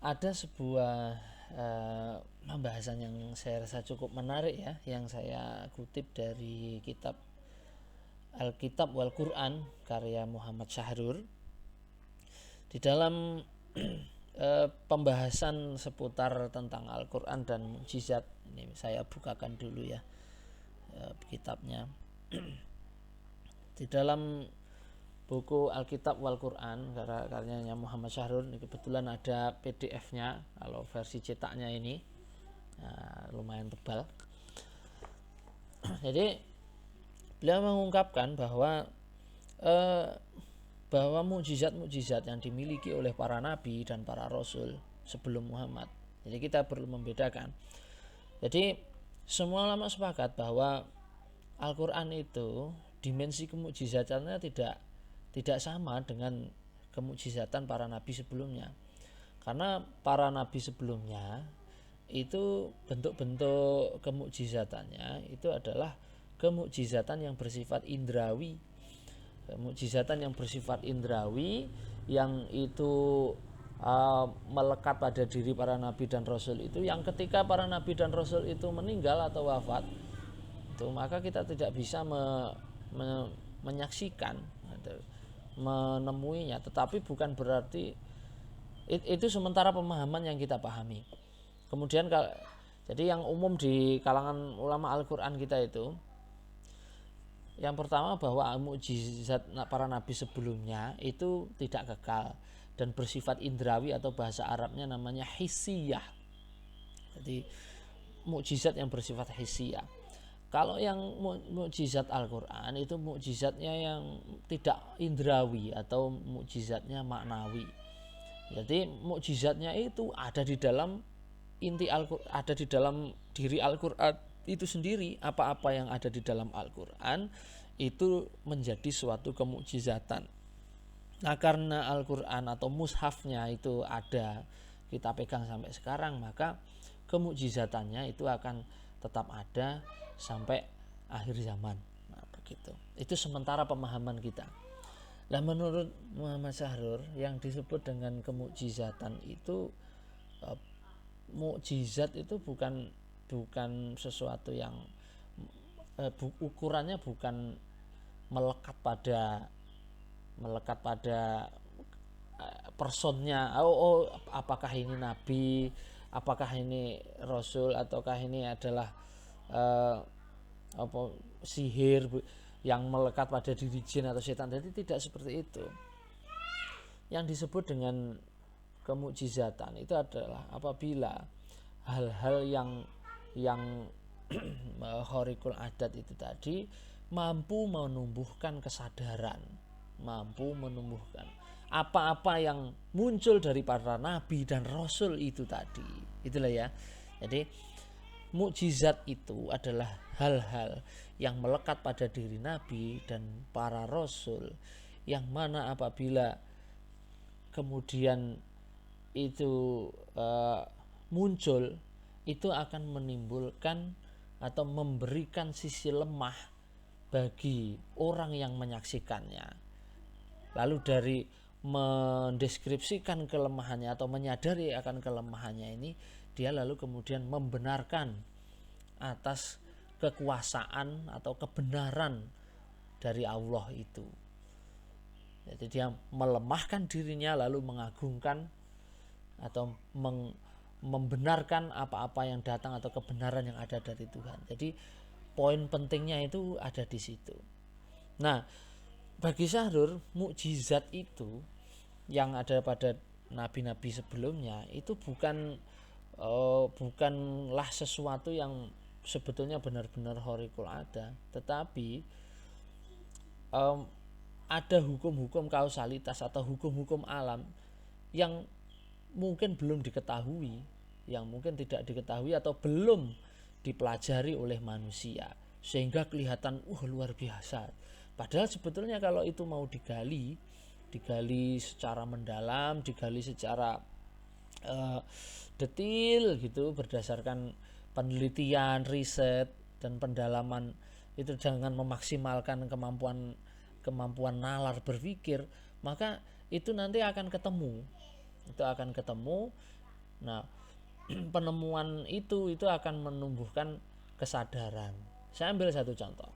ada sebuah pembahasan yang saya rasa cukup menarik ya, yang saya kutip dari kitab Alkitab wal Quran karya Muhammad Syahrur. Di dalam pembahasan seputar tentang Al-Quran dan mukjizat, ini saya bukakan dulu ya kitabnya. Di dalam buku Alkitab wal Quran karyanya Muhammad Syahrur, ini kebetulan ada PDF-nya. Kalau versi cetaknya ini lumayan tebal. Jadi beliau mengungkapkan bahwa mukjizat-mukjizat yang dimiliki oleh para nabi dan para rasul sebelum Muhammad. Jadi kita perlu membedakan. Jadi semua ulama sepakat bahwa Al-Quran itu dimensi kemukjizatannya tidak sama dengan kemukjizatan para nabi sebelumnya. Karena para nabi sebelumnya itu bentuk-bentuk kemukjizatannya itu adalah kemukjizatan yang bersifat indrawi. Mukjizatan yang bersifat indrawi yang itu melekat pada diri para nabi dan rasul itu, yang ketika para nabi dan rasul itu meninggal atau wafat itu, maka kita tidak bisa menyaksikan atau menemuinya. Tetapi bukan berarti itu sementara pemahaman yang kita pahami. Kemudian jadi yang umum di kalangan ulama Al-Quran kita itu, yang pertama bahwa mukjizat para nabi sebelumnya itu tidak kekal dan bersifat indrawi, atau bahasa Arabnya namanya hissiyah. Jadi mukjizat yang bersifat hissiyah. Kalau yang mukjizat Al-Quran itu mukjizatnya yang tidak indrawi atau mukjizatnya maknawi. Jadi mukjizatnya itu ada di dalam inti Al-Quran, ada di dalam diri Al-Quran itu sendiri. Apa-apa yang ada di dalam Al-Quran itu menjadi suatu kemukjizatan. Nah, karena Al-Quran atau mushafnya itu ada, kita pegang sampai sekarang, maka kemukjizatannya itu akan tetap ada sampai akhir zaman. Nah, begitu. Itu sementara pemahaman kita. Nah, menurut Muhammad Syahrur, yang disebut dengan kemukjizatan itu, mukjizat itu bukan sesuatu yang ukurannya bukan melekat pada personnya. Apakah ini nabi, apakah ini rasul, ataukah ini adalah sihir yang melekat pada diri jin atau setan. Jadi tidak seperti itu. Yang disebut dengan kemukjizatan itu adalah apabila hal-hal yang khariqul adat itu tadi mampu menumbuhkan kesadaran, mampu menumbuhkan apa-apa yang muncul dari para nabi dan rasul itu tadi. Itulah ya. Jadi mukjizat itu adalah hal-hal yang melekat pada diri nabi dan para rasul, yang mana apabila kemudian itu muncul, itu akan menimbulkan atau memberikan sisi lemah bagi orang yang menyaksikannya. Lalu dari mendeskripsikan kelemahannya atau menyadari akan kelemahannya ini, dia lalu kemudian membenarkan atas kekuasaan atau kebenaran dari Allah itu. Jadi dia melemahkan dirinya lalu mengagungkan atau membenarkan apa-apa yang datang atau kebenaran yang ada dari Tuhan. Jadi poin pentingnya itu ada di situ. Nah, bagi Syahrur, mukjizat itu yang ada pada nabi-nabi sebelumnya itu bukanlah sesuatu yang sebetulnya benar-benar khariqul ada, tetapi ada hukum-hukum kausalitas atau hukum-hukum alam yang mungkin belum diketahui, yang mungkin tidak diketahui atau belum dipelajari oleh manusia, sehingga kelihatan luar biasa. Padahal sebetulnya kalau itu mau digali secara mendalam, digali secara detail gitu, berdasarkan penelitian, riset dan pendalaman, itu jangan memaksimalkan kemampuan nalar berpikir, maka itu nanti akan ketemu Nah, penemuan itu akan menumbuhkan kesadaran. Saya ambil satu contoh.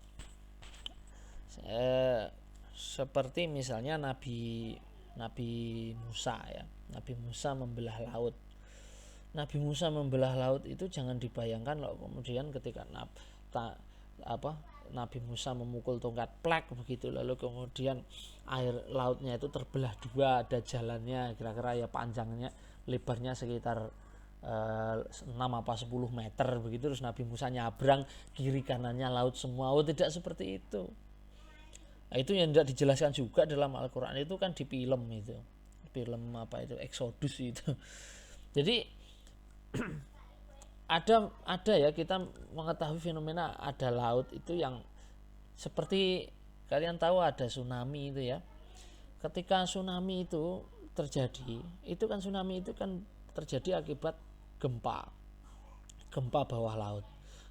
Seperti misalnya Nabi Musa ya. Nabi Musa membelah laut. Nabi Musa membelah laut itu jangan dibayangkan loh kemudian ketika Nabi Musa memukul tongkat plek begitu, lalu kemudian air lautnya itu terbelah dua, ada jalannya kira-kira ya panjangnya lebarnya sekitar 6 apa 10 meter begitu, terus Nabi Musa nyabrang, kiri kanannya laut semua. Oh, tidak seperti itu. Nah, itu yang tidak dijelaskan juga dalam Al-Quran itu kan di film apa itu Exodus itu. Jadi ada ya, kita mengetahui fenomena ada laut itu yang seperti kalian tahu ada tsunami itu ya. Ketika tsunami itu terjadi, itu kan tsunami itu kan terjadi akibat gempa bawah laut.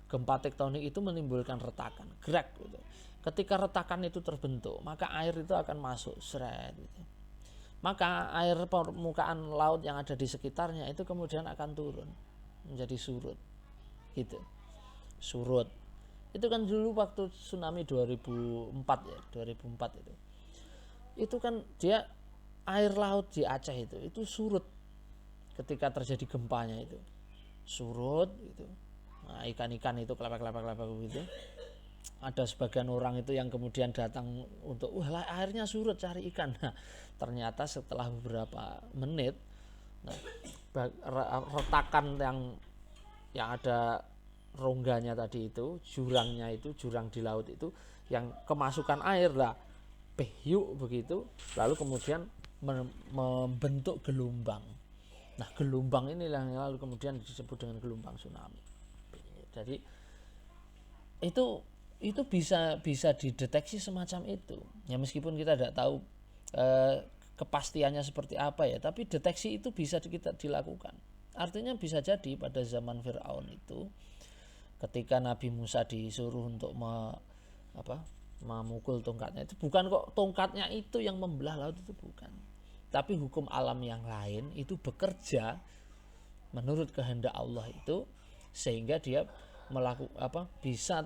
Gempa tektonik itu menimbulkan retakan, gerak gitu. Ketika retakan itu terbentuk, maka air itu akan masuk seret gitu. Maka air permukaan laut yang ada di sekitarnya itu kemudian akan turun menjadi surut gitu. Surut itu kan dulu waktu tsunami 2004 ya, 2004 itu kan dia air laut di Aceh itu surut ketika terjadi gempanya, itu surut gitu. Nah, ikan-ikan itu kelapa gitu. Ada sebagian orang itu yang kemudian datang untuk airnya surut cari ikan. Nah, ternyata setelah beberapa menit, retakan yang ada rongganya tadi itu, jurang di laut itu yang kemasukan air lah pehyuk begitu, lalu kemudian membentuk gelombang. Nah, gelombang inilah yang lalu kemudian disebut dengan gelombang tsunami. Jadi itu bisa dideteksi semacam itu ya, meskipun kita tidak tahu kepastiannya seperti apa ya, tapi deteksi itu bisa kita dilakukan. Artinya bisa jadi pada zaman Fir'aun itu ketika Nabi Musa disuruh untuk memukul tongkatnya, itu bukan kok tongkatnya itu yang membelah laut, itu bukan, tapi hukum alam yang lain itu bekerja menurut kehendak Allah itu, sehingga dia bisa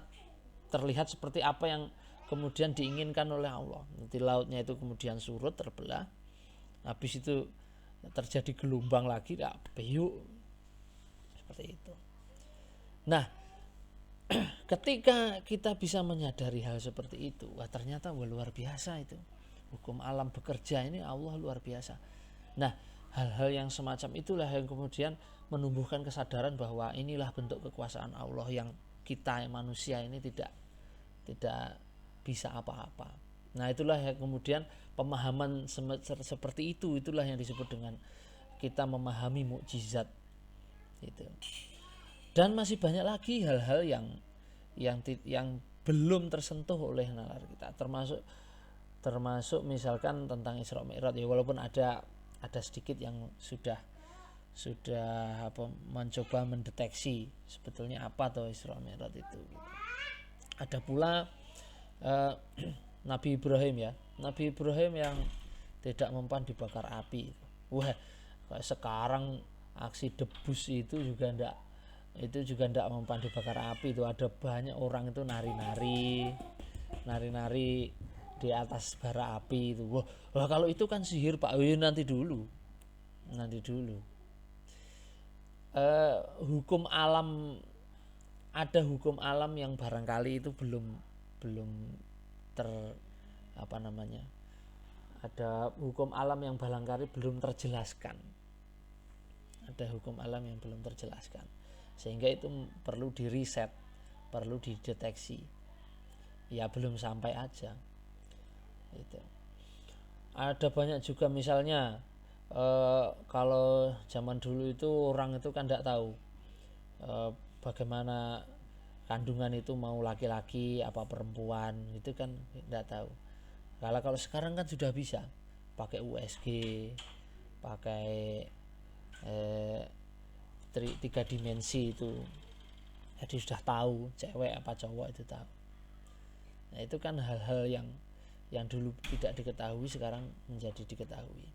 terlihat seperti apa yang kemudian diinginkan oleh Allah. Nanti lautnya itu kemudian surut, terbelah, habis itu terjadi gelombang lagi, peyuk seperti itu. Nah, ketika kita bisa menyadari hal seperti itu, ternyata luar biasa itu hukum alam bekerja ini, Allah luar biasa. Nah, hal-hal yang semacam itulah yang kemudian menumbuhkan kesadaran bahwa inilah bentuk kekuasaan Allah yang kita manusia ini tidak bisa apa-apa. Nah, itulah yang kemudian pemahaman seperti itulah yang disebut dengan kita memahami mukjizat itu. Dan masih banyak lagi hal-hal yang belum tersentuh oleh nalar kita, termasuk misalkan tentang Isra Mi'raj ya, walaupun ada sedikit yang sudah mencoba mendeteksi sebetulnya apa tuh Isra Mi'raj itu. Ada pula Nabi Ibrahim yang tidak mempan dibakar api. Wah, kayak sekarang aksi debus itu juga ndak mempan dibakar api. Itu ada banyak orang itu nari-nari di atas bara api itu. Wah, kalau itu kan sihir Pak. Nanti dulu. Hukum alam, ada hukum alam yang barangkali itu belum ada hukum alam yang barangkali belum terjelaskan. Sehingga itu perlu diriset, perlu dideteksi. Ya belum sampai aja. Itu. Ada banyak juga misalnya kalau zaman dulu itu orang itu kan tidak tahu bagaimana kandungan itu mau laki-laki apa perempuan, itu kan tidak tahu. Kalau sekarang kan sudah bisa pakai USG, pakai 3 dimensi itu, jadi sudah tahu cewek apa cowok itu tahu. Nah, itu kan hal-hal yang dulu tidak diketahui sekarang menjadi diketahui.